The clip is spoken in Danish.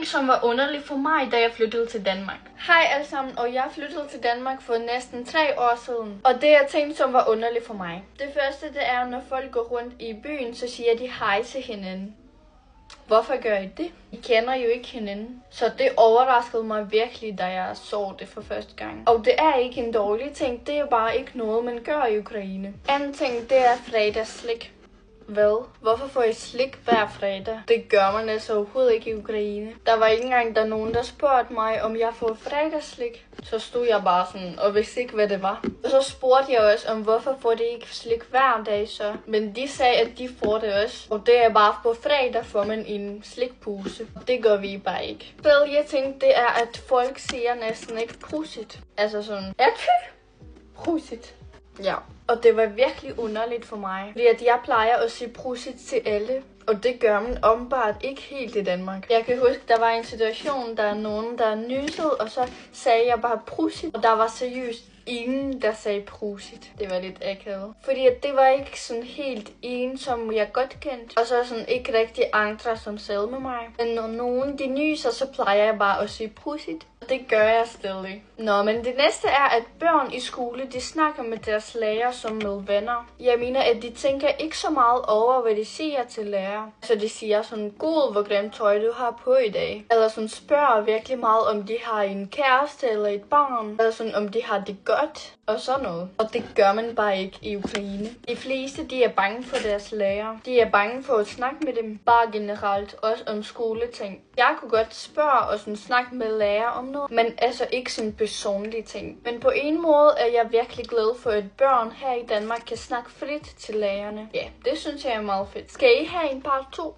ting, som var underligt for mig, da jeg flyttede til Danmark. Hej alle sammen, og jeg flyttede til Danmark for næsten 3 år siden. Og det er ting, som var underligt for mig. Det første, det er, når folk går rundt i byen, så siger de hej til hinanden. Hvorfor gør I det? I kender jo ikke hinanden. Så det overraskede mig virkelig, da jeg så det for første gang. Og det er ikke en dårlig ting, det er bare ikke noget, man gør i Ukraine. Anden ting, det er fredagsslik. Hvad? Hvorfor får I slik hver fredag? Det gør man altså overhovedet ikke i Ukraine. Der var ikke engang nogen, der spurgte mig, om jeg får fredagsslik. Så stod jeg bare sådan, og vidste ikke, hvad det var. Og så spurgte jeg også, om hvorfor får de ikke slik hver dag så. Men de sagde, at de får det også. Og det er bare på fredag, får man en slikpose. Det gør vi bare ikke. Tredje ting, det er, at folk siger næsten ikke prusit. Altså sådan, prusit. Ja, og det var virkelig underligt for mig, fordi at jeg plejer at sige prusit til alle, og det gør man åbenbart ikke helt i Danmark. Jeg kan huske, der var en situation, der er nogen, der nysede, og så sagde jeg bare prusit, og der var seriøst ingen, der sagde prusit. Det var lidt akavet. Fordi at det var ikke sådan helt en, som jeg godt kendte. Og så sådan ikke rigtig andre, som sad med mig. Men når nogen de nyser, så plejer jeg bare at sige prusit. Og det gør jeg stadig. Nå, men det næste er, at børn i skole, de snakker med deres lærer som med venner. Jeg mener, at de tænker ikke så meget over, hvad de siger til lærer. Så de siger sådan, god, hvor grimt tøj du har på i dag. Eller sådan spørger virkelig meget, om de har en kæreste eller et barn. Eller sådan, om de har det godt. Og sådan noget. Og det gør man bare ikke i Ukraine. De fleste, de er bange for deres lærer. De er bange for at snakke med dem. Bare generelt. Også om skoleting. Jeg kunne godt spørge og sådan snakke med lærer om noget. Men altså ikke sådan personlige ting. Men på en måde er jeg virkelig glad for, at børn her i Danmark kan snakke frit til lærerne. Ja, det synes jeg er meget fedt. Skal I have en part 2?